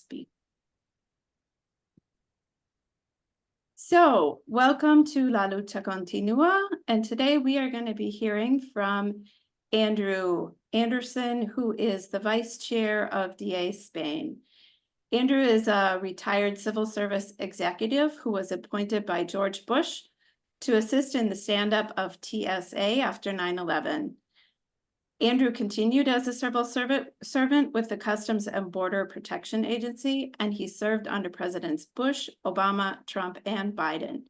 speak. So, welcome to La Lucha Continúa, and today we are going to be hearing from Andrew Anderson, who is the Vice Chair of DA Spain. Andrew is a retired civil service executive who was appointed by George Bush to assist in the stand-up of TSA after 9/11. Andrew continued as a civil servant with the Customs and Border Protection Agency, and he served under Presidents Bush, Obama, Trump, and Biden.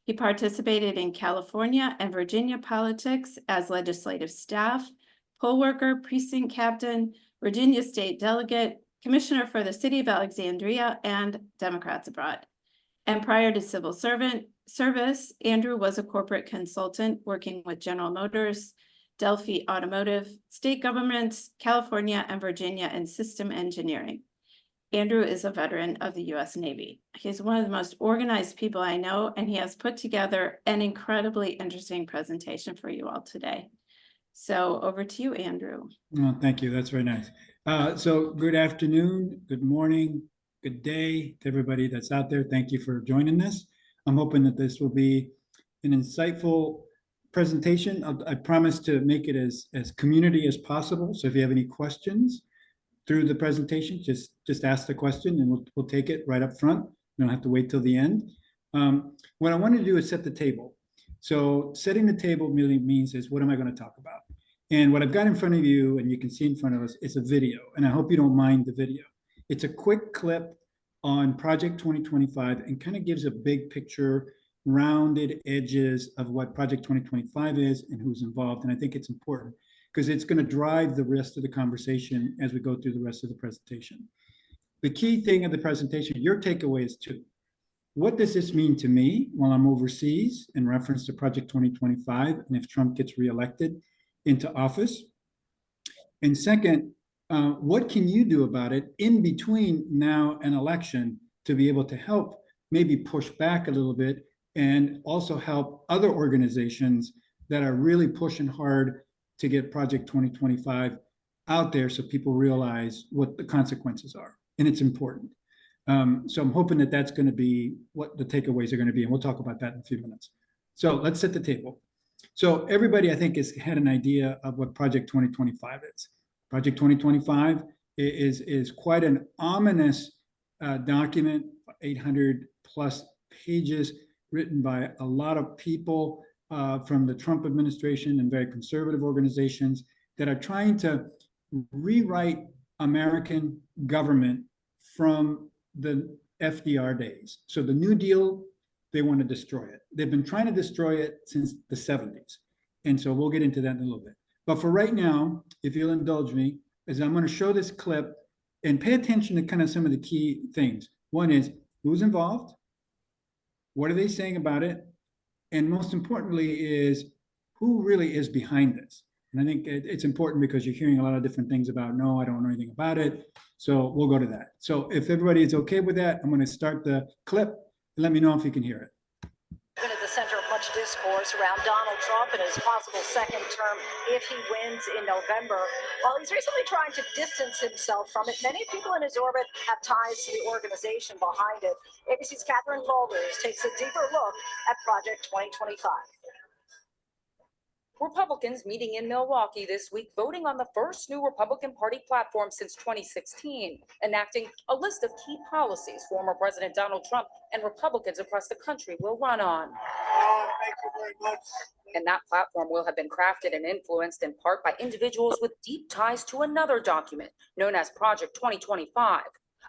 He participated in California and Virginia politics as legislative staff, poll worker, precinct captain, Virginia state delegate, commissioner for the city of Alexandria, and Democrats abroad. And prior to civil service, Andrew was a corporate consultant working with General Motors, Delphi Automotive, state governments, California and Virginia, and system engineering. Andrew is a veteran of the U.S. Navy. He's one of the most organized people I know, and he has put together an incredibly interesting presentation for you all today. So over to you, Andrew. Well, thank you. That's very nice. So good afternoon, good morning, good day to everybody that's out there. Thank you for joining this. I'm hoping that this will be an insightful presentation. I promise to make it as community as possible. So if you have any questions through the presentation, just ask the question and we'll take it right up front. You don't have to wait till the end. What I want to do is set the table. So setting the table really means is what am I going to talk about? And what I've got in front of you, and you can see in front of us, is a video. And I hope you don't mind the video. It's a quick clip on Project 2025 and kind of gives a big picture, rounded edges of what Project 2025 is and who's involved. And I think it's important because it's going to drive the rest of the conversation as we go through the rest of the presentation. The key thing of the presentation, your takeaway is two. What does this mean to me while I'm overseas in reference to Project 2025 and if Trump gets reelected into office? And second, what can you do about it in between now and election to be able to help maybe push back a little bit and also help other organizations that are really pushing hard to get Project 2025 out there so people realize what the consequences are. And it's important. So I'm hoping that that's going to be what the takeaways are going to be. And we'll talk about that in a few minutes. So let's set the table. So everybody, I think, has had an idea of what Project 2025 is. Project 2025 is quite an ominous document, 800 plus pages, written by a lot of people from the Trump administration and very conservative organizations that are trying to rewrite American government from the FDR days. So the New Deal, they want to destroy it. They've been trying to destroy it since the 70s. And so we'll get into that in a little bit. But for right now, if you'll indulge me, is I'm going to show this clip and pay attention to kind of some of the key things. One is who's involved? What are they saying about it? And most importantly is who really is behind this? And I think it's important because you're hearing a lot of different things about, no, I don't know anything about it. So we'll go to that. So if everybody is okay with that, I'm going to start the clip. Let me know if you can hear it. Been at the center of much discourse around Donald Trump and his possible second term if he wins in November. While he's recently trying to distance himself from it, many people in his orbit have ties to the organization behind it. ABC's Catherine Balders takes a deeper look at Project 2025. Republicans meeting in Milwaukee this week, voting on the first new Republican Party platform since 2016, enacting a list of key policies former President Donald Trump and Republicans across the country will run on. Thank you very much. And that platform will have been crafted and influenced in part by individuals with deep ties to another document known as Project 2025,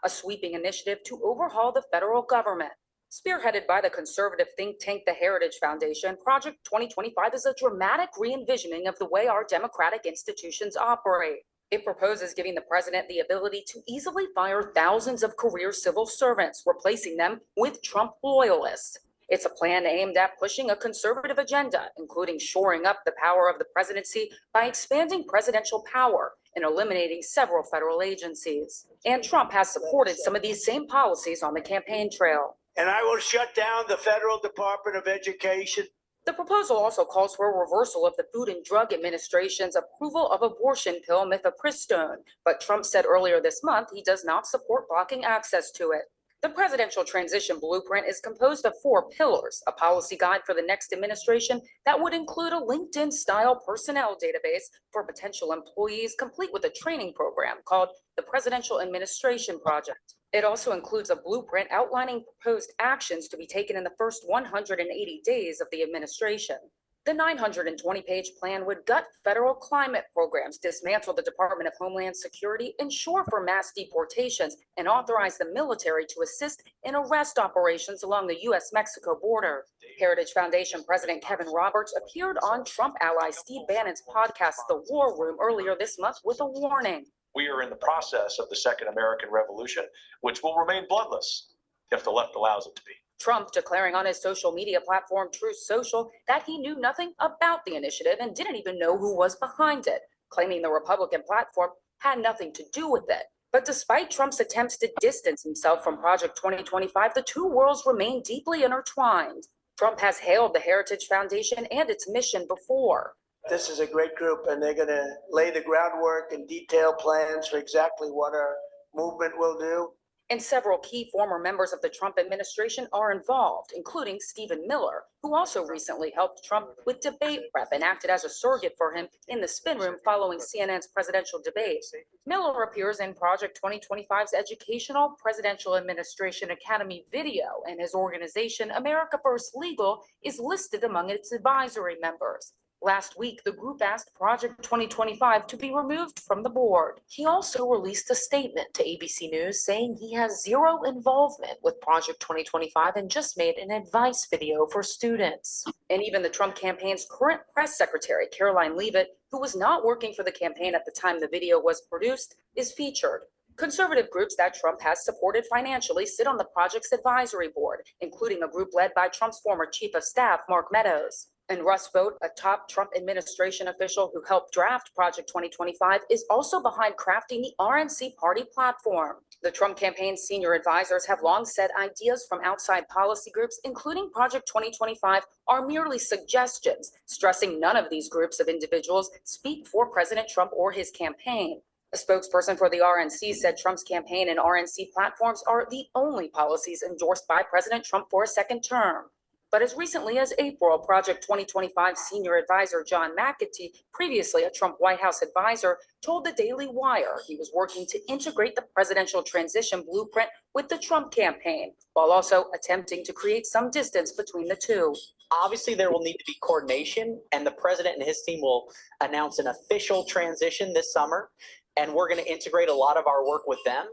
a sweeping initiative to overhaul the federal government. Spearheaded by the conservative think tank, the Heritage Foundation, Project 2025 is a dramatic re-envisioning of the way our democratic institutions operate. It proposes giving the president the ability to easily fire thousands of career civil servants, replacing them with Trump loyalists. It's a plan aimed at pushing a conservative agenda, including shoring up the power of the presidency by expanding presidential power and eliminating several federal agencies. And Trump has supported some of these same policies on the campaign trail. And I will shut down the Federal Department of Education. The proposal also calls for a reversal of the Food and Drug Administration's approval of abortion pill mifepristone, but Trump said earlier this month he does not support blocking access to it. The presidential transition blueprint is composed of 4 pillars, a policy guide for the next administration that would include a LinkedIn-style personnel database for potential employees, complete with a training program called the Presidential Administration Project. It also includes a blueprint outlining proposed actions to be taken in the first 180 days of the administration. The 920-page plan would gut federal climate programs, dismantle the Department of Homeland Security, ensure for mass deportations, and authorize the military to assist in arrest operations along the U.S.-Mexico border. Heritage Foundation President Kevin Roberts appeared on Trump ally Steve Bannon's podcast, The War Room, earlier this month with a warning. We are in the process of the Second American Revolution, which will remain bloodless if the left allows it to be. Trump declaring on his social media platform Truth Social that he knew nothing about the initiative and didn't even know who was behind it, claiming the Republican platform had nothing to do with it. But despite Trump's attempts to distance himself from Project 2025, the two worlds remain deeply intertwined. Trump has hailed the Heritage Foundation and its mission before. This is a great group, and they're going to lay the groundwork and detail plans for exactly what our movement will do. And several key former members of the Trump administration are involved, including Stephen Miller, who also recently helped Trump with debate prep and acted as a surrogate for him in the spin room following CNN's presidential debate. Miller appears in Project 2025's educational Presidential Administration Academy video, and his organization, America First Legal, is listed among its advisory members. Last week, the group asked Project 2025 to be removed from the board. He also released a statement to ABC News saying he has zero involvement with Project 2025 and just made an advice video for students. And even the Trump campaign's current press secretary, Caroline Leavitt, who was not working for the campaign at the time the video was produced, is featured. Conservative groups that Trump has supported financially sit on the project's advisory board, including a group led by Trump's former chief of staff, Mark Meadows. And Russ Vought, a top Trump administration official who helped draft Project 2025, is also behind crafting the RNC party platform. The Trump campaign's senior advisors have long said ideas from outside policy groups, including Project 2025, are merely suggestions, stressing none of these groups of individuals speak for President Trump or his campaign. A spokesperson for the RNC said Trump's campaign and RNC platforms are the only policies endorsed by President Trump for a second term. But as recently as April, Project 2025 senior advisor John McAtee, previously a Trump White House advisor, told the Daily Wire he was working to integrate the presidential transition blueprint with the Trump campaign, while also attempting to create some distance between the two. Obviously, there will need to be coordination, and the president and his team will announce an official transition this summer, and we're going to integrate a lot of our work with them.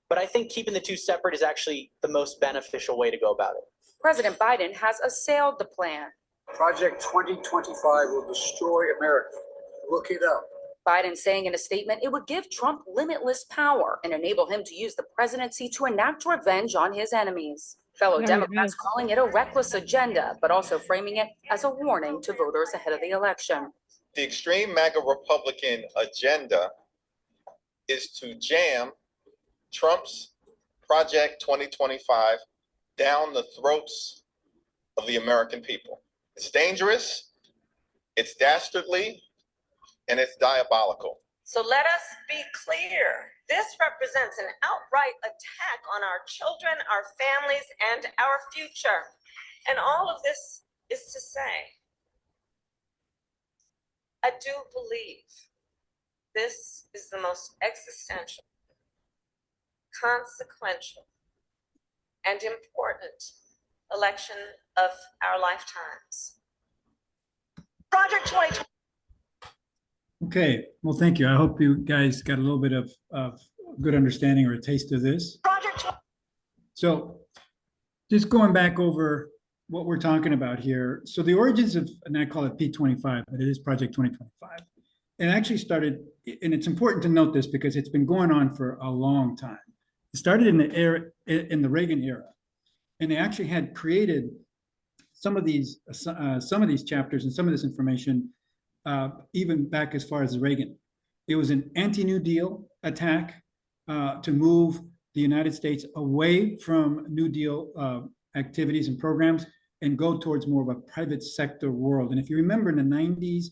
But I think keeping the two separate is actually the most beneficial way to go about it. President Biden has assailed the plan. Project 2025 will destroy America. Look it up. Biden saying in a statement it would give Trump limitless power and enable him to use the presidency to enact revenge on his enemies. Fellow Democrats calling it a reckless agenda, but also framing it as a warning to voters ahead of the election. The extreme MAGA Republican agenda is to jam Trump's Project 2025 down the throats of the American people. It's dangerous, it's dastardly, and it's diabolical. So let us be clear. This represents an outright attack on our children, our families, and our future. And all of this is to say, I do believe this is the most existential, consequential, and important election of our lifetimes. Project 2020. Okay, well, thank you. I hope you guys got a little bit of good understanding or a taste of this. So just going back over what we're talking about here. So the origins of, and I call it P25, but it is Project 2025. It actually started, and it's important to note this because it's been going on for a long time. It started in the Reagan era, and they actually had created some of these chapters and some of this information even back as far as Reagan. It was an anti-New Deal attack to move the United States away from New Deal activities and programs and go towards more of a private sector world. And if you remember in the 90s,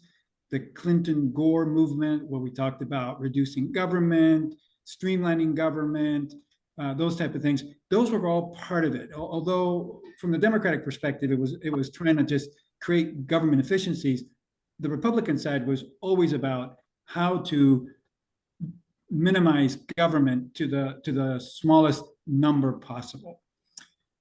the Clinton-Gore movement, where we talked about reducing government, streamlining government, those type of things, those were all part of it. Although from the Democratic perspective, it was trying to just create government efficiencies. The Republican side was always about how to minimize government to the smallest number possible.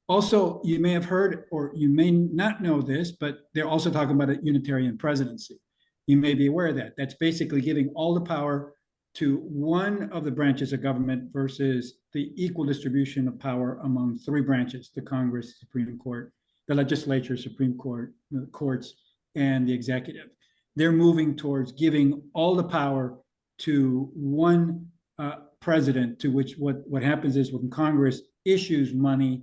Also, you may have heard, or you may not know this, but they're also talking about a unitarian presidency. You may be aware of that. That's basically giving all the power to one of the branches of government versus the equal distribution of power among three branches: the Congress, Supreme Court, the legislature, Supreme Court, the courts, and the executive. They're moving towards giving all the power to one president, to which what happens is when Congress issues money,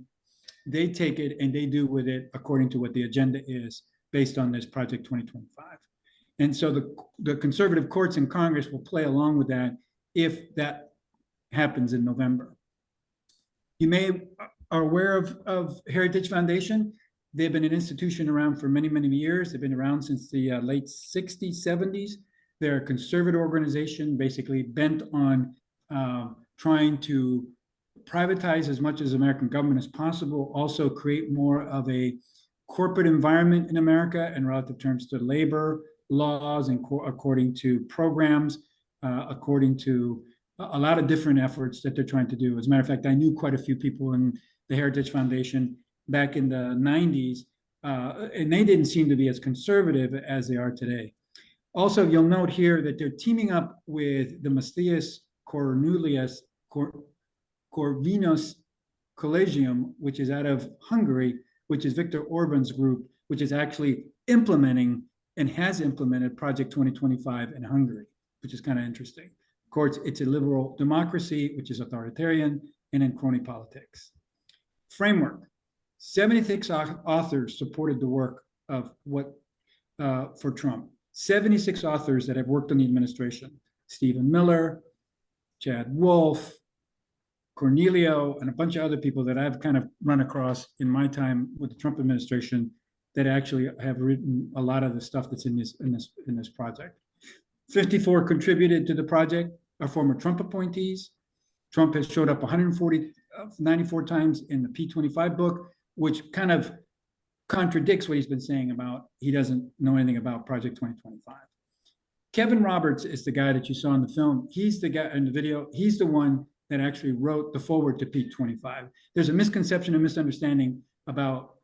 they take it and they do with it according to what the agenda is based on this Project 2025. And so the conservative courts in Congress will play along with that if that happens in November. You may are aware of Heritage Foundation. They've been an institution around for many, many years. They've been around since the late 60s, 70s. They're a conservative organization, basically bent on trying to privatize as much as American government as possible, also create more of a corporate environment in America in relative terms to labor laws and according to programs, according to a lot of different efforts that they're trying to do. As a matter of fact, I knew quite a few people in the Heritage Foundation back in the 90s, and they didn't seem to be as conservative as they are today. Also, you'll note here that they're teaming up with the Matthias Corvinus Collegium, which is out of Hungary, which is Viktor Orban's group, which is actually implementing and has implemented Project 2025 in Hungary, which is kind of interesting. Of course, it's a liberal democracy, which is authoritarian, and in crony politics. Framework. 76 authors supported the work of for Trump. 76 authors that have worked on the administration. Stephen Miller, Chad Wolf, Cornelio, and a bunch of other people that I've kind of run across in my time with the Trump administration that actually have written a lot of the stuff that's in this project. 54 contributed to the project are former Trump appointees. Trump has showed up 94 times in the P25 book, which kind of contradicts what he's been saying about he doesn't know anything about Project 2025. Kevin Roberts is the guy that you saw in the film. He's the guy in the video. He's the one that actually wrote the foreword to P25. There's a misconception and misunderstanding about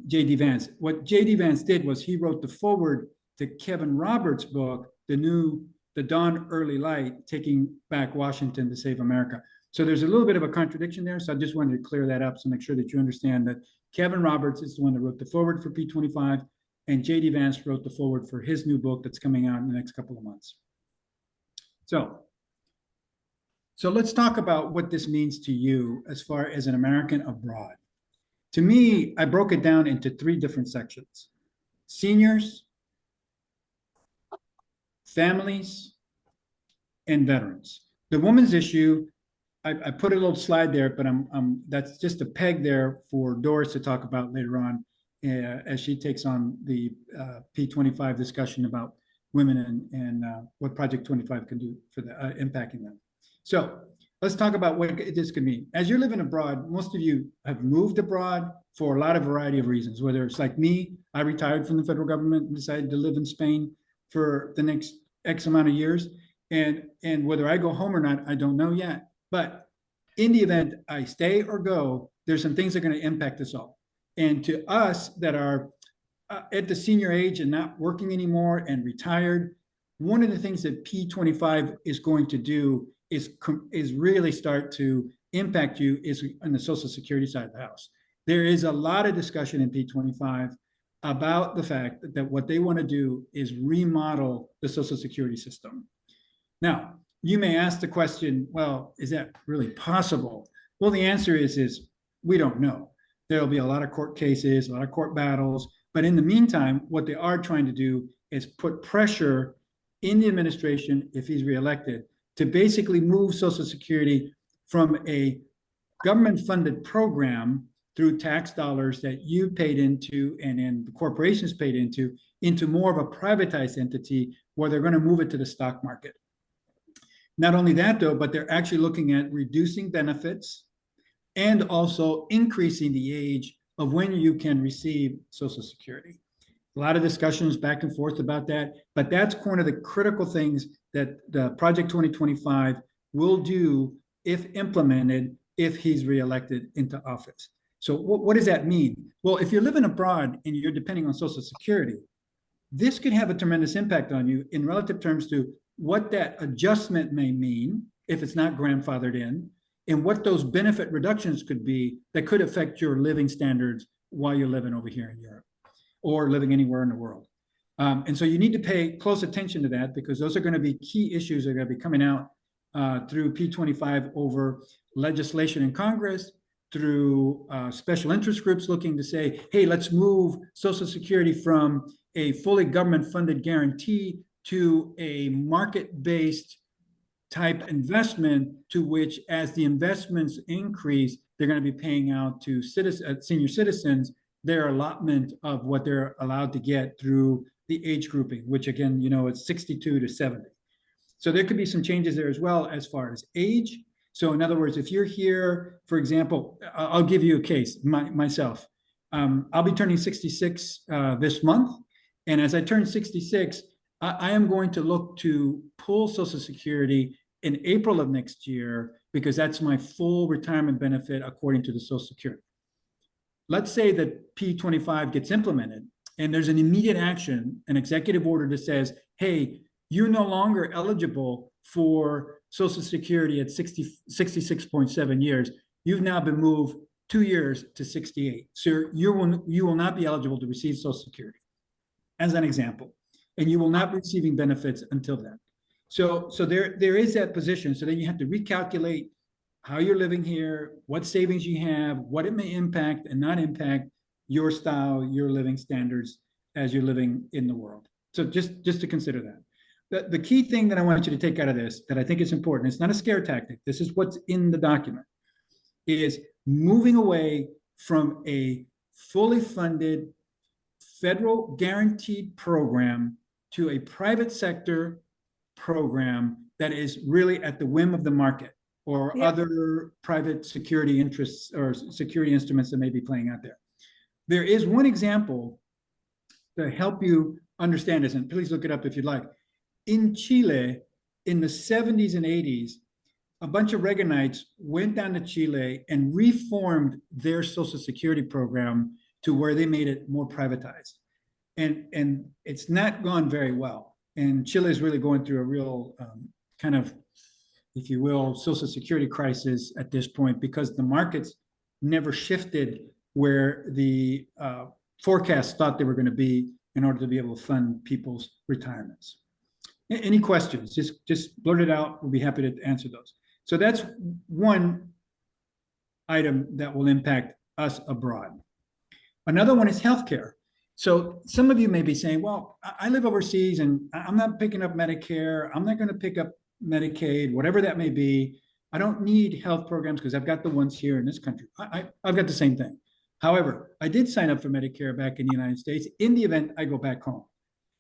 J.D. Vance. What J.D. Vance did was he wrote the foreword to Kevin Roberts' book, The Dawn Early Light, Taking Back Washington to Save America. So there's a little bit of a contradiction there. So I just wanted to clear that up so make sure that you understand that Kevin Roberts is the one that wrote the foreword for P25, and J.D. Vance wrote the foreword for his new book that's coming out in the next couple of months. So let's talk about what this means to you as far as an American abroad. To me, I broke it down into three different sections: seniors, families, and veterans. The women's issue, I put a little slide there, but that's just a peg there for Doris to talk about later on as she takes on the P25 discussion about women and what Project 25 can do for impacting them. So let's talk about what this could mean. As you're living abroad, most of you have moved abroad for a lot of variety of reasons, whether it's like me, I retired from the federal government and decided to live in Spain for the next X amount of years. And whether I go home or not, I don't know yet. But in the event I stay or go, there's some things that are going to impact us all. And to us that are at the senior age and not working anymore and retired, one of the things that P25 is going to do is really start to impact you is on the Social Security side of the house. There is a lot of discussion in P25 about the fact that what they want to do is remodel the Social Security system. Now, you may ask the question, well, is that really possible? Well, the answer is we don't know. There'll be a lot of court cases, a lot of court battles, but in the meantime, what they are trying to do is put pressure in the administration, if he's reelected, to basically move Social Security from a government-funded program through tax dollars that you paid into and then the corporations paid into more of a privatized entity where they're going to move it to the stock market. Not only that, though, but they're actually looking at reducing benefits and also increasing the age of when you can receive Social Security. A lot of discussions back and forth about that, but that's one of the critical things that the Project 2025 will do if implemented, if he's reelected into office. So what does that mean? Well, if you're living abroad and you're depending on Social Security, this could have a tremendous impact on you in relative terms to what that adjustment may mean if it's not grandfathered in, and what those benefit reductions could be that could affect your living standards while you're living over here in Europe or living anywhere in the world. And so you need to pay close attention to that, because those are going to be key issues that are going to be coming out through P25 over legislation in Congress, through special interest groups looking to say, hey, let's move Social Security from a fully government-funded guarantee to a market-based type investment, to which, as the investments increase, they're going to be paying out to senior citizens their allotment of what they're allowed to get through the age grouping, which again, you know, it's 62 to 70. So there could be some changes there as well as far as age. So in other words, if you're here, for example, I'll give you a case, myself. I'll be turning 66 this month. And as I turn 66, I am going to look to pull Social Security in April of next year, because that's my full retirement benefit according to the Social Security. Let's say that P25 gets implemented and there's an immediate action, an executive order that says, hey, you're no longer eligible for Social Security at 66.7 years. You've now been moved 2 years to 68. So you will not be eligible to receive Social Security, as an example. And you will not be receiving benefits until then. So there is that position. So then you have to recalculate how you're living here, what savings you have, what it may impact and not impact your style, your living standards as you're living in the world. So just to consider that. The key thing that I want you to take out of this, that I think is important, it's not a scare tactic, this is what's in the document, is moving away from a fully funded federal guaranteed program to a private sector program that is really at the whim of the market or other private security interests or security instruments that may be playing out there. There is one example to help you understand this, and please look it up if you'd like. In Chile, in the 70s and 80s, a bunch of Reaganites went down to Chile and reformed their Social Security program to where they made it more privatized. And it's not gone very well. And Chile is really going through a real kind of, if you will, Social Security crisis at this point, because the markets never shifted where the forecasts thought they were going to be in order to be able to fund people's retirements. Any questions? Just blurt it out. We'll be happy to answer those. So that's one item that will impact us abroad. Another one is healthcare. So some of you may be saying, well, I live overseas and I'm not picking up Medicare. I'm not going to pick up Medicaid, whatever that may be. I don't need health programs because I've got the ones here in this country. I've got the same thing. However, I did sign up for Medicare back in the United States in the event I go back home.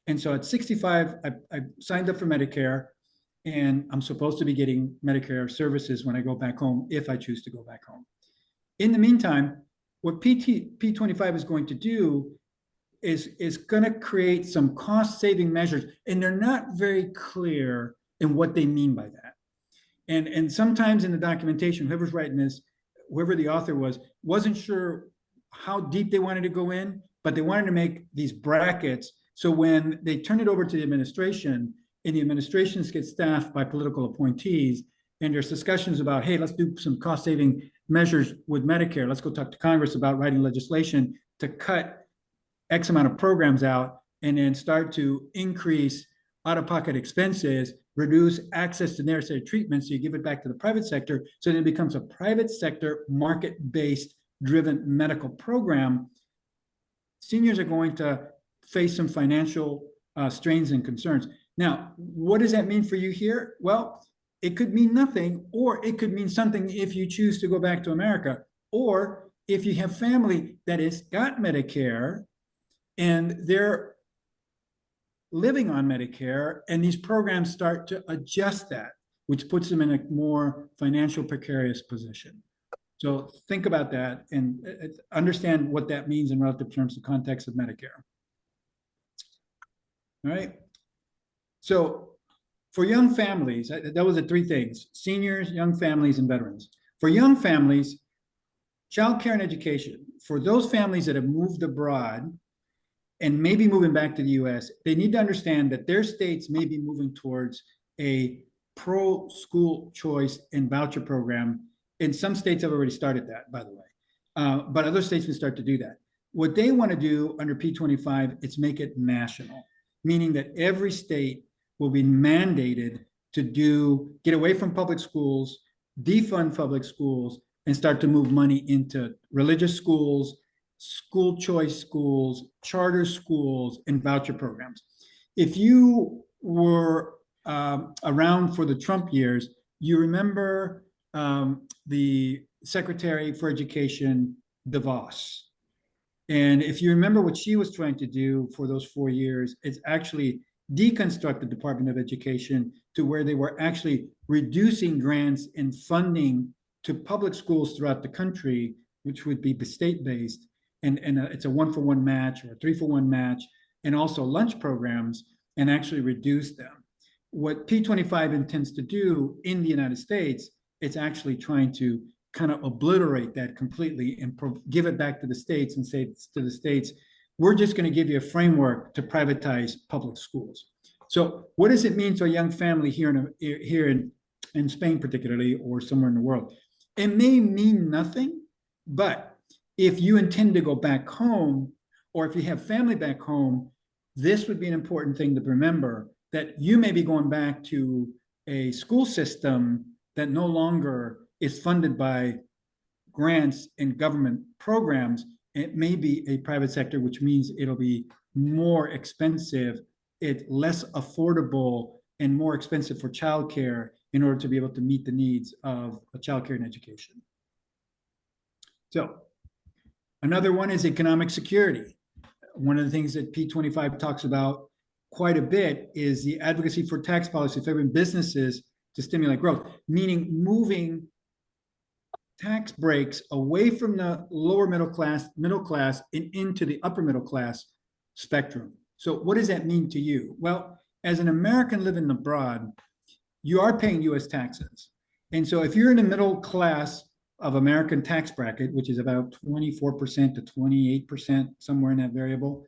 And so at 65, I signed up for Medicare, and I'm supposed to be getting Medicare services when I go back home, if I choose to go back home. In the meantime, what P25 is going to do is going to create some cost-saving measures, and they're not very clear in what they mean by that. And sometimes in the documentation, whoever's writing this, whoever the author was, wasn't sure how deep they wanted to go in, but they wanted to make these brackets so when they turn it over to the administration, and the administrations get staffed by political appointees, and there's discussions about, hey, let's do some cost-saving measures with Medicare. Let's go talk to Congress about writing legislation to cut X amount of programs out and then start to increase out-of-pocket expenses, reduce access to necessary treatment, so you give it back to the private sector, so then it becomes a private sector, market-based driven medical program. Seniors are going to face some financial strains and concerns. Now, what does that mean for you here? Well, it could mean nothing, or it could mean something if you choose to go back to America, or if you have family that has got Medicare and they're living on Medicare, and these programs start to adjust that, which puts them in a more financial precarious position. So think about that and understand what that means in relative terms, the context of Medicare. All right. So for young families, that was the three things: seniors, young families, and veterans. For young families, childcare and education. For those families that have moved abroad and maybe moving back to the US, they need to understand that their states may be moving towards a pro-school choice and voucher program. And some states have already started that, by the way. But other states can start to do that. What they want to do under P25 is make it national, meaning that every state will be mandated to get away from public schools, defund public schools, and start to move money into religious schools, school choice schools, charter schools, and voucher programs. If you were around for the Trump years, you remember the Secretary for Education, DeVos. And if you remember what she was trying to do for those 4 years, it's actually deconstruct the Department of Education to where they were actually reducing grants and funding to public schools throughout the country, which would be state-based. And it's a 1-for-1 match or a 3-for-1 match, and also lunch programs, and actually reduce them. What P25 intends to do in the United States, it's actually trying to kind of obliterate that completely and give it back to the states and say to the states, we're just going to give you a framework to privatize public schools. So what does it mean to a young family here in Spain particularly, or somewhere in the world? It may mean nothing, but if you intend to go back home, or if you have family back home, this would be an important thing to remember, that you may be going back to a school system that no longer is funded by grants and government programs. It may be a private sector, which means it'll be more expensive, it's less affordable, and more expensive for childcare in order to be able to meet the needs of childcare and education. So another one is economic security. One of the things that P25 talks about quite a bit is the advocacy for tax policy favoring businesses to stimulate growth, meaning moving tax breaks away from the lower middle class, and into the upper middle class spectrum. So what does that mean to you? Well, as an American living abroad, you are paying US taxes. And so if you're in the middle class of American tax bracket, which is about 24% to 28%, somewhere in that variable,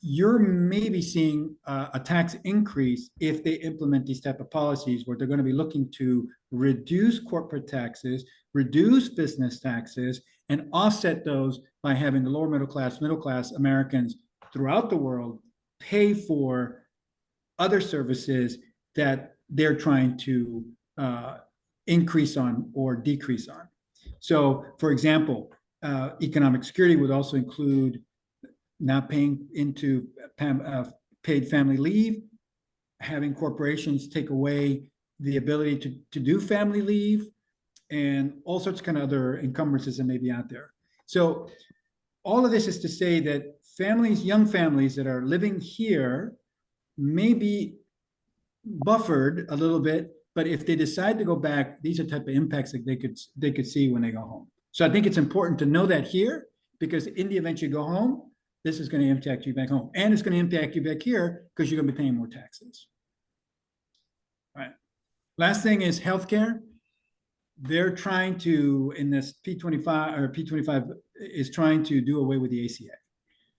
you're maybe seeing a tax increase if they implement these type of policies, where they're going to be looking to reduce corporate taxes, reduce business taxes, and offset those by having the lower middle class Americans throughout the world pay for other services that they're trying to increase on or decrease on. So, for example, economic security would also include not paying into paid family leave, having corporations take away the ability to do family leave, and all sorts of kind of other encumbrances that may be out there. So all of this is to say that families, young families that are living here may be buffered a little bit, but if they decide to go back, these are the type of impacts that they could see when they go home. So I think it's important to know that here, because in the event you go home, this is going to impact you back home. And it's going to impact you back here because you're going to be paying more taxes. All right. Last thing is healthcare. They're trying to, in this P25 is trying to do away with the ACA.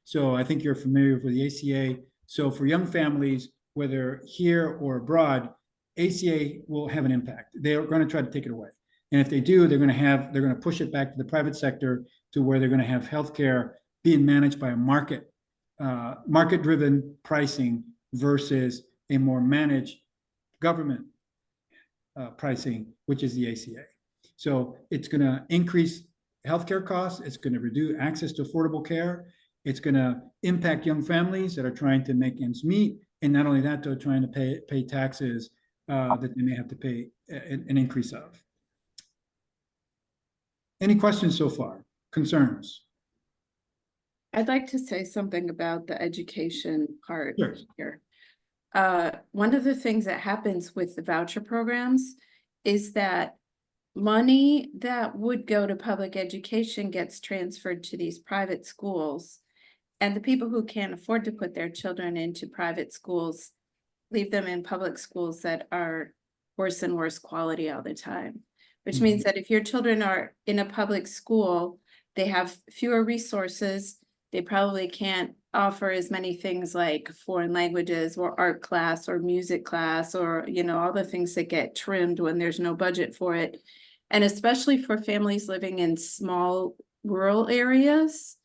So I think you're familiar with the ACA. So for young families, whether here or abroad, ACA will have an impact. They're going to try to take it away. And if they do, they're going to push it back to the private sector, to where they're going to have healthcare being managed by a market-driven pricing versus a more managed government pricing, which is the ACA. So it's going to increase healthcare costs. It's going to reduce access to affordable care. It's going to impact young families that are trying to make ends meet. And not only that, they're trying to pay taxes that they may have to pay an increase of. Any questions so far? Concerns? I'd like to say something about the education part Sure. here. One of the things that happens with the voucher programs is that money that would go to public education gets transferred to these private schools. And the people who can't afford to put their children into private schools leave them in public schools that are worse and worse quality all the time. Which means that if your children are in a public school, they have fewer resources. They probably can't offer as many things like foreign languages or art class or music class or, you know, all the things that get trimmed when there's no budget for it. And especially for families living in small rural areas,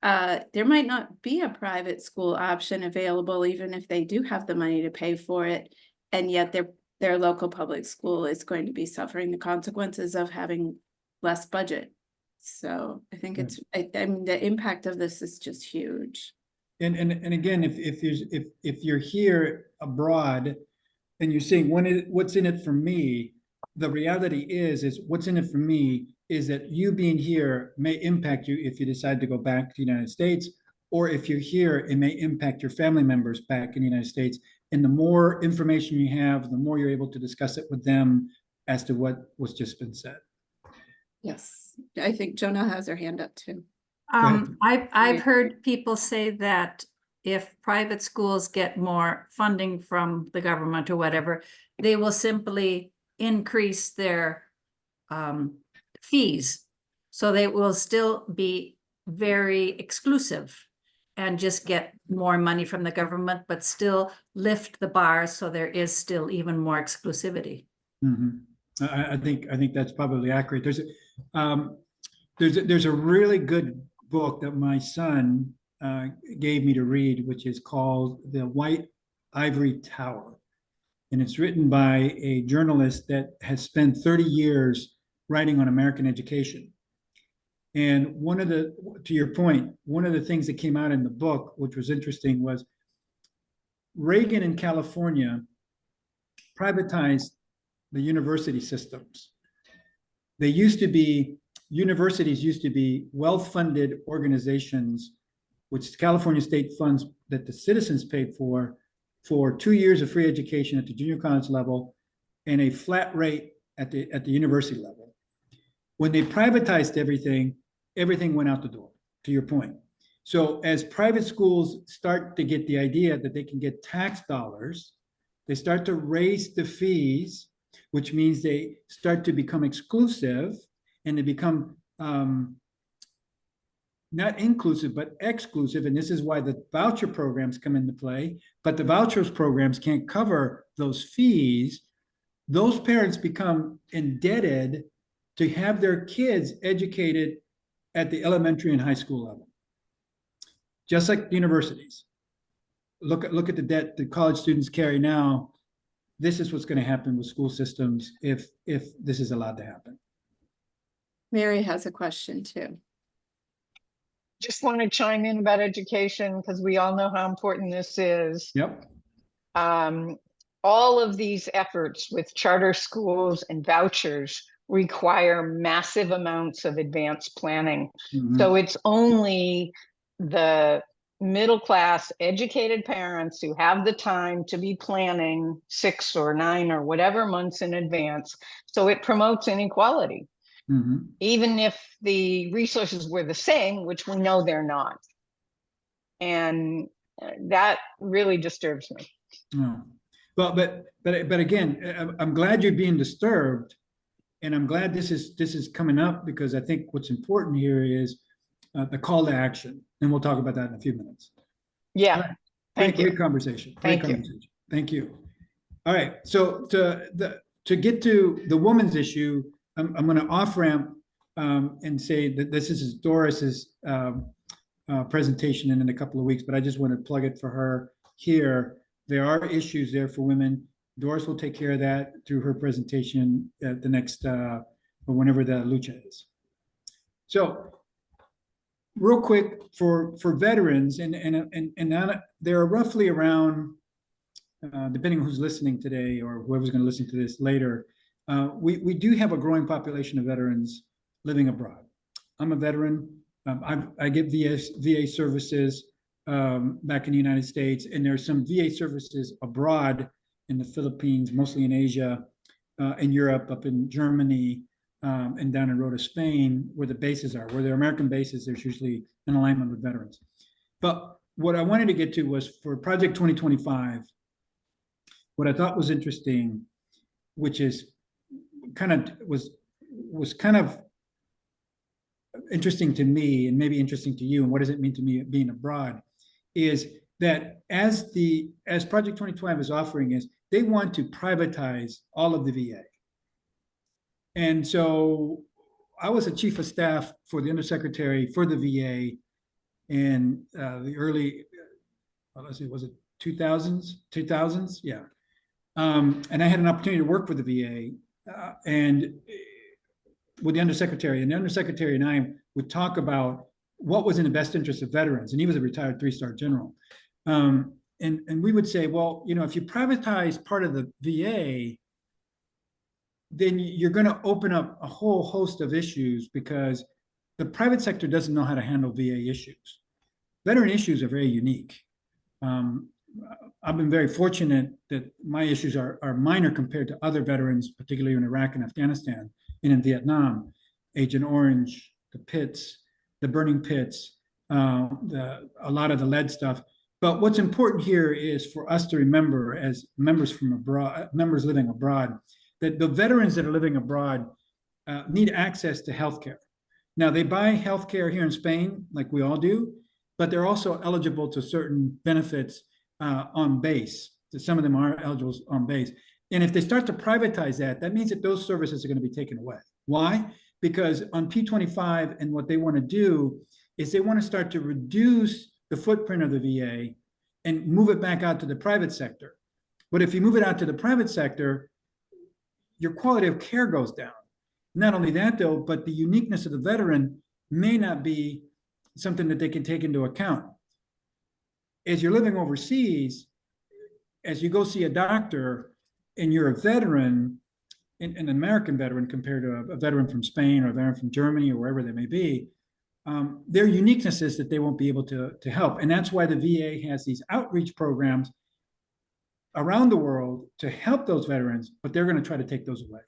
there might not be a private school option available, even if they do have the money to pay for it. And yet their local public school is going to be suffering the consequences of having less budget. So I think it's, I mean, the impact of this is just huge. And again, if you're here abroad and you're saying what's in it for me, the reality is what's in it for me is that you being here may impact you if you decide to go back to the United States, or if you're here, it may impact your family members back in the United States. And the more information you have, the more you're able to discuss it with them as to what's just been said. Yes, I think Jonah has her hand up too. I've heard people say that if private schools get more funding from the government or whatever, they will simply increase their fees. So they will still be very exclusive and just get more money from the government, but still lift the bar so there is still even more exclusivity. I think that's probably accurate. There's a really good book that my son gave me to read, which is called The White Ivory Tower. And it's written by a journalist that has spent 30 years writing on American education. And to your point, one of the things that came out in the book, which was interesting, was Reagan in California privatized the university systems. Universities used to be well-funded organizations, which California state funds that the citizens paid for 2 years of free education at the junior college level and a flat rate at the university level. When they privatized everything went out the door, to your point. So as private schools start to get the idea that they can get tax dollars, they start to raise the fees, which means they start to become exclusive, and they become not inclusive, but exclusive. And this is why the voucher programs come into play, but the vouchers programs can't cover those fees. Those parents become indebted to have their kids educated at the elementary and high school level. Just like universities. Look at the debt that college students carry now. This is what's going to happen with school systems if this is allowed to happen. Mary has a question too. Just want to chime in about education because we all know how important this is. Yep. All of these efforts with charter schools and vouchers require massive amounts of advanced planning. So it's only the middle class educated parents who have the time to be planning 6 or 9 or whatever months in advance. So it promotes inequality. Even if the resources were the same, which we know they're not. And that really disturbs me. Oh. Well, but again, I'm glad you're being disturbed, and I'm glad this is coming up, because I think what's important here is the call to action, and we'll talk about that in a few minutes. Yeah. Right. Great conversation. Thank you. Thank you. All right. So to get to the woman's issue, I'm going to off ramp and say that this is Doris's presentation in a couple of weeks, but I just want to plug it for her here. There are issues there for women. Doris will take care of that through her presentation at the next, or whenever the Lucha is. So real quick for veterans, and there are roughly around, depending on who's listening today or whoever's going to listen to this later, we do have a growing population of veterans living abroad. I'm a veteran. I get VA services back in the United States, and there's some VA services abroad in the Philippines, mostly in Asia, in Europe, up in Germany, and down in Rota, Spain, where the bases are. Where they're American bases, there's usually an alignment with veterans. But what I wanted to get to was for Project 2025, what I thought was interesting, which is was kind of interesting to me and maybe interesting to you, and what does it mean to me being abroad, is that as Project 2025 is offering is they want to privatize all of the VA. And so I was a chief of staff for the undersecretary for the VA in the early, let's see, was it 2000s? Yeah. And I had an opportunity to work with the VA and with the undersecretary. And the undersecretary and I would talk about what was in the best interest of veterans. And he was a retired 3-star general. And we would say, well, you know, if you privatize part of the VA, then you're going to open up a whole host of issues because the private sector doesn't know how to handle VA issues. Veteran issues are very unique. I've been very fortunate that my issues are minor compared to other veterans, particularly in Iraq and Afghanistan and in Vietnam, Agent Orange, the pits, the burning pits, a lot of the lead stuff. But what's important here is for us to remember as members from abroad, members living abroad, that the veterans that are living abroad need access to healthcare. Now, they buy healthcare here in Spain, like we all do, but they're also eligible to certain benefits on base. Some of them are eligible on base. And if they start to privatize that, that means that those services are going to be taken away. Why? Because on P25 and what they want to do is they want to start to reduce the footprint of the VA and move it back out to the private sector. But if you move it out to the private sector, your quality of care goes down. Not only that, though, but the uniqueness of the veteran may not be something that they can take into account. As you're living overseas, as you go see a doctor and you're a veteran, an American veteran compared to a veteran from Spain or a veteran from Germany or wherever they may be, there are uniquenesses that they won't be able to help. And that's why the VA has these outreach programs around the world to help those veterans, but they're going to try to take those away.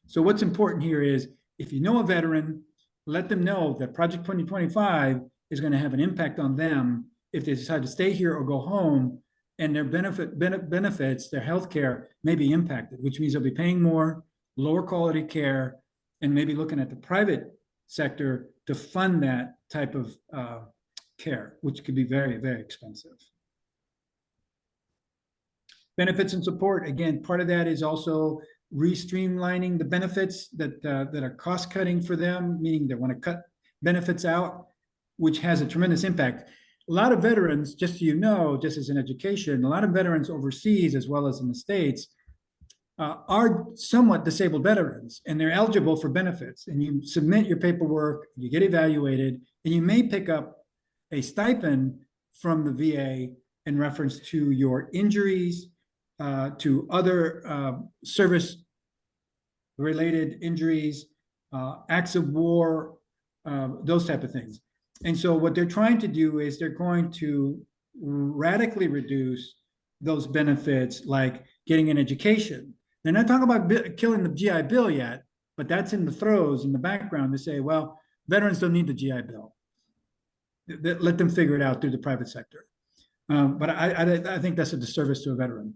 So what's important here is if you know a veteran, let them know that Project 2025 is going to have an impact on them if they decide to stay here or go home, and their benefits, their health care may be impacted, which means they'll be paying more, lower quality care, and maybe looking at the private sector to fund that type of care, which could be very, very expensive. Benefits and support, again, part of that is also re-streamlining the benefits that are cost-cutting for them, meaning they want to cut benefits out, which has a tremendous impact. A lot of veterans, just so you know, just as an education, a lot of veterans overseas as well as in the States are somewhat disabled veterans, and they're eligible for benefits. And you submit your paperwork, you get evaluated, and you may pick up a stipend from the VA in reference to your injuries, to other service-related injuries, acts of war, those type of things. And so what they're trying to do is they're going to radically reduce those benefits, like getting an education. They're not talking about killing the GI Bill yet, but that's in the throes, in the background, to say, well, veterans don't need the GI Bill. Let them figure it out through the private sector. But I think that's a disservice to a veteran.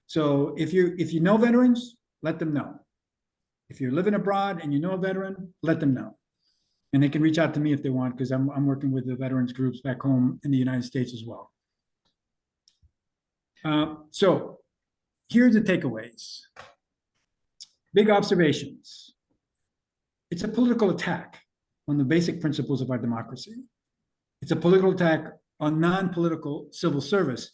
So if you know veterans, let them know. If you're living abroad and you know a veteran, let them know. And they can reach out to me if they want, because I'm working with the veterans groups back home in the United States as well. So here's the takeaways. Big observations. It's a political attack on the basic principles of our democracy. It's a political attack on non-political civil service.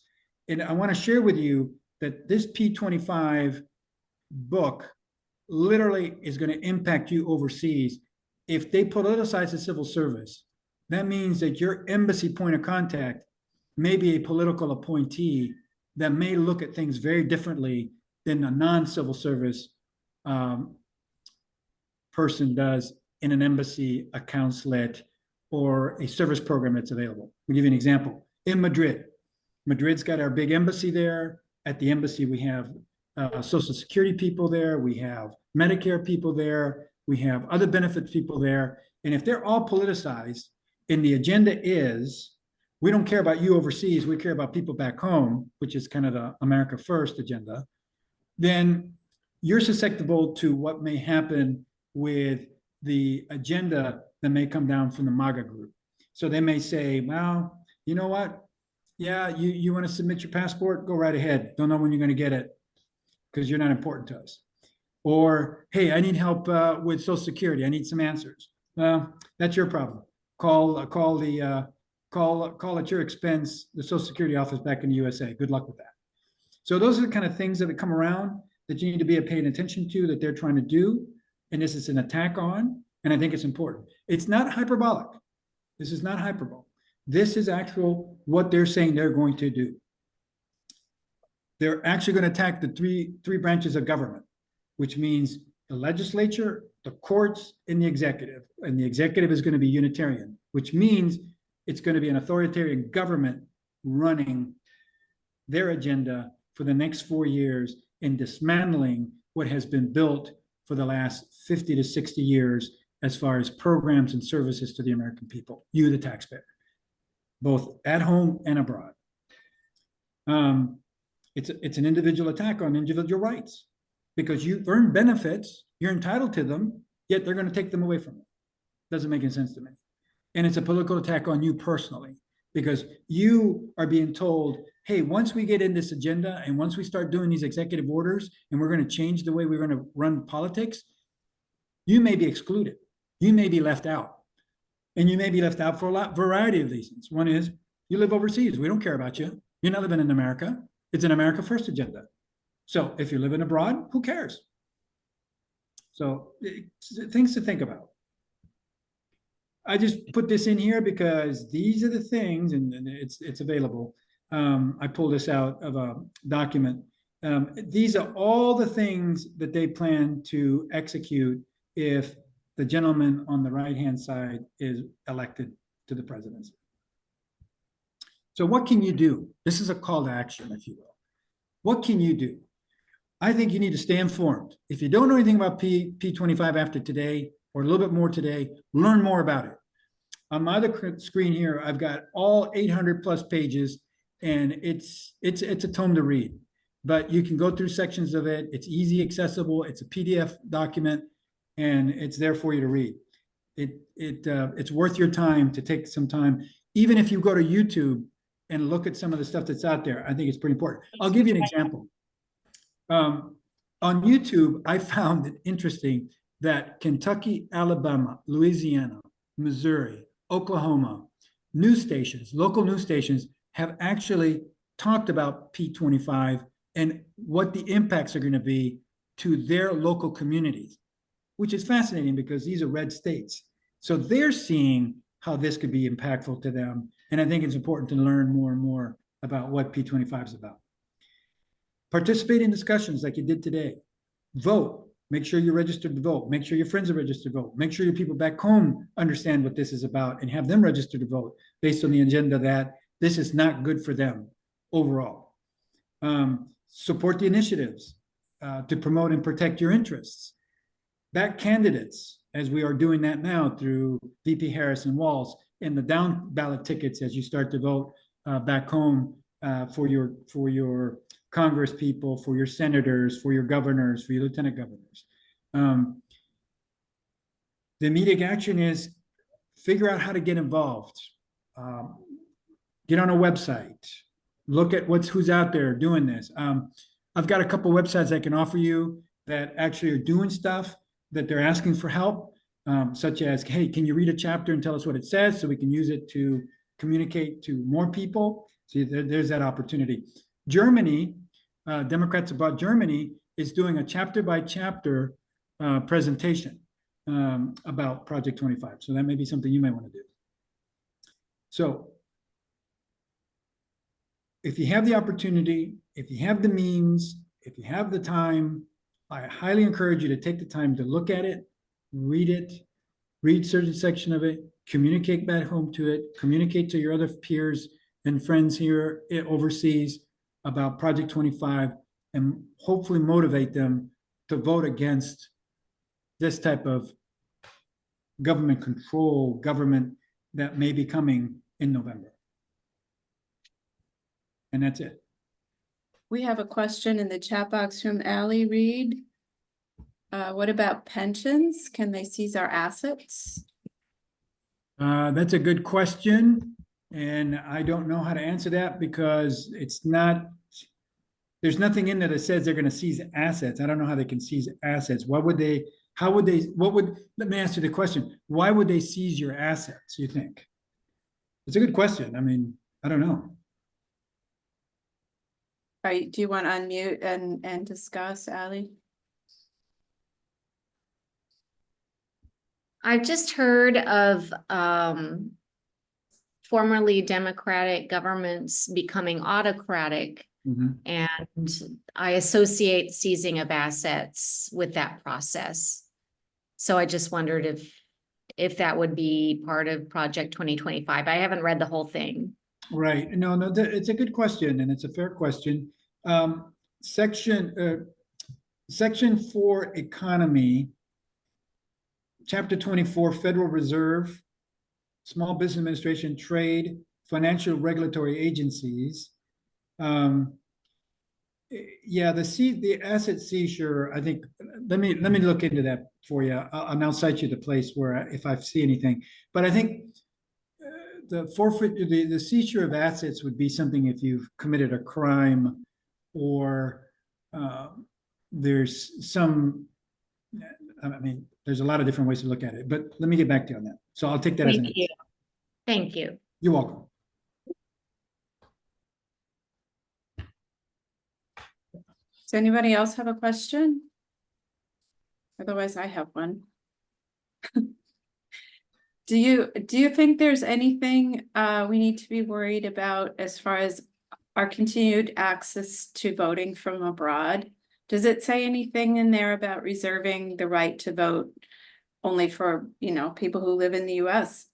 And I want to share with you that this P25 book literally is going to impact you overseas. If they politicize the civil service, that means that your embassy point of contact may be a political appointee that may look at things very differently than a non-civil service person does in an embassy, a consulate, or a service program that's available. I'll give you an example. In Madrid, Madrid's got our big embassy there. At the embassy, we have Social Security people there. We have Medicare people there. We have other benefits people there. And if they're all politicized and the agenda is, we don't care about you overseas, we care about people back home, which is kind of the America First agenda, then you're susceptible to what may happen with the agenda that may come down from the MAGA group. So they may say, well, you know what? Yeah, you want to submit your passport? Go right ahead. Don't know when you're going to get it because you're not important to us. Or, hey, I need help with Social Security. I need some answers. Well, that's your problem. Call at your expense the Social Security office back in the USA. Good luck with that. So those are the kind of things that come around that you need to be paying attention to, that they're trying to do. And this is an attack on, and I think it's important. It's not hyperbolic. This is not hyperbole. This is actual what they're saying they're going to do. They're actually going to attack the three branches of government, which means the legislature, the courts, and the executive. And the executive is going to be Unitarian, which means it's going to be an authoritarian government running their agenda for the next 4 years in dismantling what has been built for the last 50 to 60 years as far as programs and services to the American people, you, the taxpayer, both at home and abroad. It's an individual attack on individual rights because you earn benefits, you're entitled to them, yet they're going to take them away from you. Doesn't make any sense to me. And it's a political attack on you personally because you are being told, hey, once we get in this agenda and once we start doing these executive orders and we're going to change the way we're going to run politics, you may be excluded. You may be left out. And you may be left out for a variety of reasons. One is you live overseas. We don't care about you. You're not living in America. It's an America First agenda. So if you're living abroad, who cares? So things to think about. I just put this in here because these are the things, and it's available. I pulled this out of a document. These are all the things that they plan to execute if the gentleman on the right-hand side is elected to the presidency. So what can you do? This is a call to action, if you will. What can you do? I think you need to stay informed. If you don't know anything about P25 after today, or a little bit more today, learn more about it. On my other screen here, I've got all 800 plus pages, and it's a tome to read. But you can go through sections of it. It's easy, accessible. It's a PDF document, and it's there for you to read. It's worth your time to take some time. Even if you go to YouTube and look at some of the stuff that's out there, I think it's pretty important. I'll give you an example. On YouTube, I found it interesting that Kentucky, Alabama, Louisiana, Missouri, Oklahoma, news stations, local news stations have actually talked about P25 and what the impacts are going to be to their local communities, which is fascinating because these are red states. So they're seeing how this could be impactful to them. And I think it's important to learn more and more about what P25 is about. Participate in discussions like you did today. Vote. Make sure you're registered to vote. Make sure your friends are registered to vote. Make sure your people back home understand what this is about and have them registered to vote based on the agenda that this is not good for them overall. Support the initiatives to promote and protect your interests. Back candidates, as we are doing that now through VP Harris and Walz, and the down ballot tickets as you start to vote back home for your Congress people, for your senators, for your governors, for your lieutenant governors. The immediate action is figure out how to get involved. Get on a website, look at who's out there doing this. I've got a couple websites I can offer you that actually are doing stuff that they're asking for help, such as, hey, can you read a chapter and tell us what it says so we can use it to communicate to more people? See, there's that opportunity. Germany, Democrats About Germany is doing a chapter by chapter presentation about Project 25. So that may be something you might want to do. So if you have the opportunity, if you have the means, if you have the time, I highly encourage you to take the time to look at it, read it, read certain section of it, communicate back home to it, communicate to your other peers and friends here overseas about Project 25, and hopefully motivate them to vote against this type of government control, government that may be coming in November. And that's it. We have a question in the chat box from Allie Reed. What about pensions? Can they seize our assets? That's a good question. And I don't know how to answer that because it's not, there's nothing in there that says they're going to seize assets. I don't know how they can seize assets. Why would they, how would they, let me ask you the question. Why would they seize your assets, you think? It's a good question. I mean, I don't know. All right, do you want to unmute and discuss, Allie? I've just heard of formerly democratic governments becoming autocratic, and I associate seizing of assets with that process. So I just wondered if that would be part of Project 2025. I haven't read the whole thing. Right. No, it's a good question, and it's a fair question. Section 4 economy, Chapter 24, Federal Reserve, Small Business Administration, Trade, Financial Regulatory Agencies. Yeah, the asset seizure, I think, let me look into that for you. I'll cite you the place where if I see anything. But I think the forfeit, the seizure of assets would be something if you've committed a crime or there's some, I mean, there's a lot of different ways to look at it, but let me get back to you on that. So I'll take that as an answer. Thank you. You're welcome. Does anybody else have a question? Otherwise, I have one. Do you think there's anything we need to be worried about as far as our continued access to voting from abroad? Does it say anything in there about reserving the right to vote only for, people who live in the US?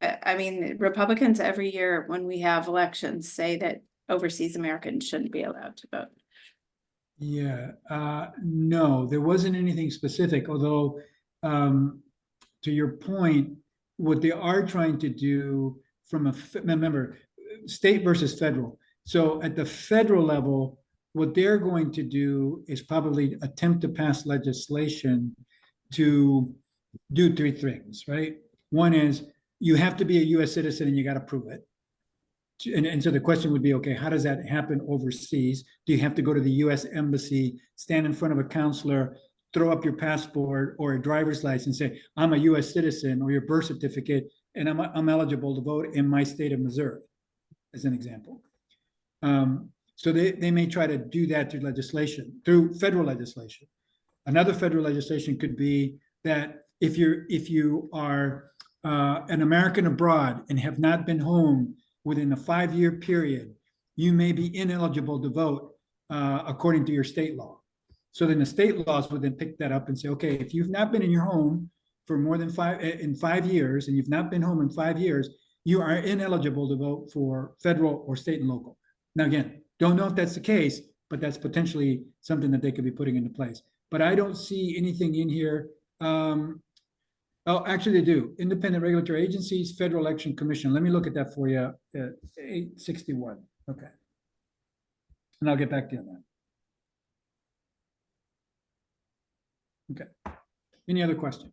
I mean, Republicans every year when we have elections say that overseas Americans shouldn't be allowed to vote. Yeah, no, there wasn't anything specific, although to your point, what they are trying to do remember, state versus federal. So at the federal level, what they're going to do is probably attempt to pass legislation to do three things, right? One is you have to be a US citizen and you got to prove it. And so the question would be, okay, how does that happen overseas? Do you have to go to the US embassy, stand in front of a counselor, throw up your passport or a driver's license, say, I'm a US citizen, or your birth certificate, and I'm eligible to vote in my state of Missouri, as an example. So they may try to do that through legislation, through federal legislation. Another federal legislation could be that if you are an American abroad and have not been home within a 5-year period, you may be ineligible to vote according to your state law. So then the state laws would then pick that up and say, okay, if you've not been in your home for more than 5 years, and you've not been home in 5 years, you are ineligible to vote for federal or state and local. Now, again, don't know if that's the case, but that's potentially something that they could be putting into place. But I don't see anything in here. Oh, actually they do. Independent regulatory agencies, Federal Election Commission. Let me look at that for you. 861. Okay. And I'll get back to you on that. Okay. Any other questions?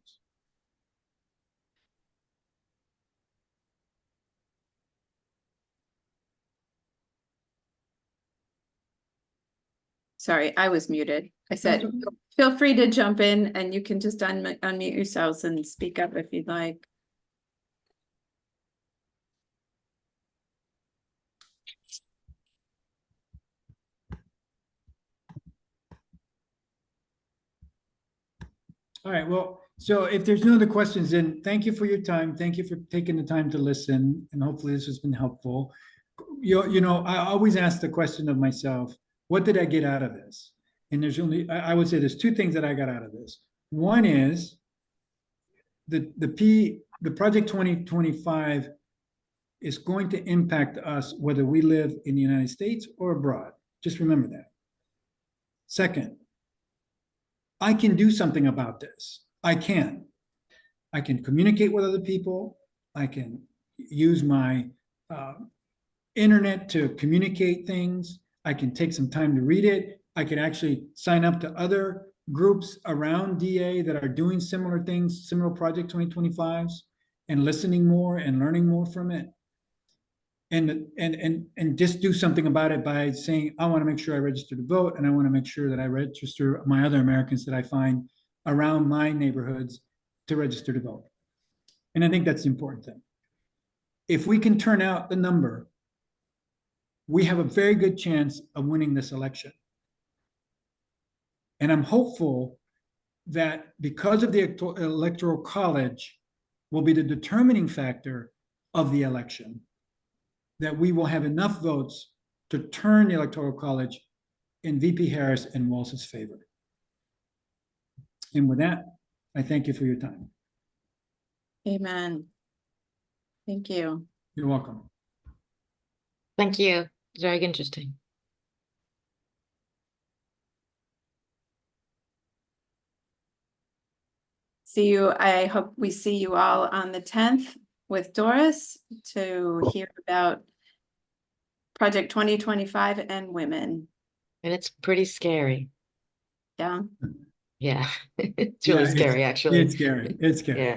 Sorry, I was muted. I said, feel free to jump in and you can just unmute yourselves and speak up if you'd like. All right, well, so if there's no other questions, then thank you for your time. Thank you for taking the time to listen, and hopefully this has been helpful. You know, I always ask the question of myself, what did I get out of this? And there's only, I would say there's two things that I got out of this. One is the Project 2025 is going to impact us whether we live in the United States or abroad. Just remember that. Second, I can do something about this. I can communicate with other people. I can use my internet to communicate things. I can take some time to read it. I can actually sign up to other groups around DA that are doing similar things, similar Project 2025s, and listening more and learning more from it. And just do something about it by saying, I want to make sure I register to vote, and I want to make sure that I register my other Americans that I find around my neighborhoods to register to vote. And I think that's the important thing. If we can turn out the number, we have a very good chance of winning this election. And I'm hopeful that because of the Electoral College will be the determining factor of the election, that we will have enough votes to turn the Electoral College in VP Harris and Walz's favor. And with that, I thank you for your time. Amen. Thank you. You're welcome. Thank you. It's very interesting. See you. I hope we see you all on the 10th with Doris to hear about Project 2025 and women. And it's pretty scary. Yeah. Yeah, it's really scary, actually. It's scary. It's scary. Yeah.